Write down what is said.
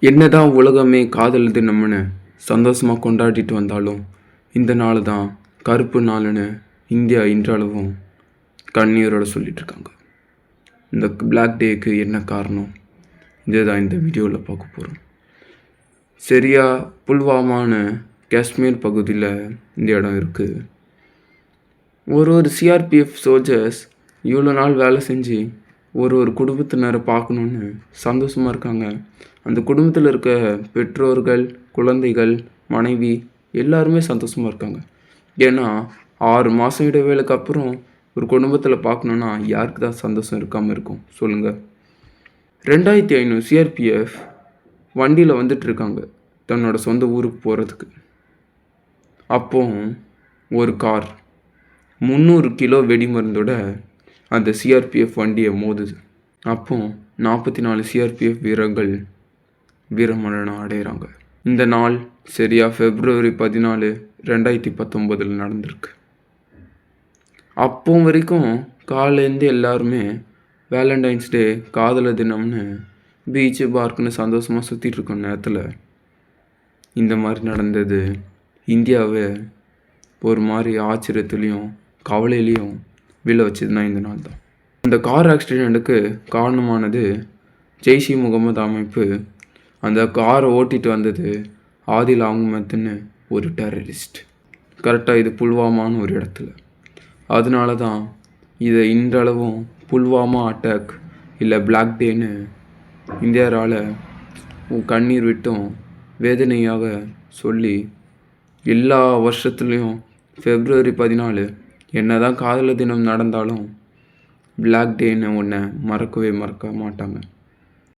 என்னதான் உலகமே காதல் தினம்னு சந்தோஷமாக கொண்டாடிட்டு வந்தாலும் இந்த நாள் தான் கருப்பு நாள்னு இந்தியா இன்றளவும் கண்ணீரோட சொல்லிட்டு இருக்காங்க. இந்த பிளாக் டேக்கு என்ன காரணம், இதுதான் இந்த வீடியோவில் பார்க்க போகிறோம். சரியாக புல்வாமான்னு காஷ்மீர் பகுதியில் இந்த இடம் இருக்குது. ஒரு சிஆர்பிஎஃப் சோல்ஜர்ஸ் இவ்வளோ நாள் வேலை செஞ்சு ஒரு குடும்பத்தினரை பார்க்கணுன்னு சந்தோஷமாக இருக்காங்க. அந்த குடும்பத்தில் இருக்க பெற்றோர்கள், குழந்தைகள், மனைவி எல்லாருமே சந்தோஷமாக இருக்காங்க. ஏன்னா 6 மாதம் இடைவேளைக்கு அப்புறம் ஒரு குடும்பத்தில் பார்க்கணுன்னா யாருக்கு தான் சந்தோஷம் இருக்காமல் இருக்கும் சொல்லுங்கள். 2500 சிஆர்பிஎஃப் வண்டியில் வந்துட்டுருக்காங்க தன்னோட சொந்த ஊருக்கு போகிறதுக்கு. அப்போ ஒரு கார் 300 கிலோ வெடிமருந்தோட அந்த சிஆர்பிஎஃப் வண்டியை மோதுது. அப்போ 44 சிஆர்பிஎஃப் வீரர்கள் வீரமரணம் அடைகிறாங்க. இந்த நாள் சரியாக February 14, 2019 நடந்திருக்கு. அப்போ வரைக்கும் காலையிலேருந்து எல்லாருமே வேலண்டைன்ஸ் டே, காதலர் தினம்னு பீச்சு பார்க்குன்னு சந்தோஷமாக சுற்றிட்டு இருக்க நேரத்தில் இந்த மாதிரி நடந்தது இந்தியாவை ஒரு மாதிரி ஆச்சரியத்துலேயும் கவலையிலையும் விழ வச்சதுன்னா இந்த நாள் தான். இந்த கார் ஆக்சிடெண்ட்டுக்கு காரணமானது ஜெய்ஷ் இ முகமது அமைப்பு. அந்த காரை ஓட்டிகிட்டு வந்தது ஆதில் அகமதுன்னு ஒரு டெரரிஸ்ட். கரெக்டாக இது புல்வாமான்னு ஒரு இடத்துல. அதனால தான் இதை இன்றளவும் புல்வாமா அட்டாக் இல்லை பிளாக் டேன்னு இந்தியாவால் கண்ணீர் விட்டும் வேதனையாக சொல்லி எல்லா வருஷத்துலேயும் February 14 என்ன தான் காதலர் தினம் நடந்தாலும் பிளாக் டேன்னு ஒன்றை மறக்க மாட்டாங்க.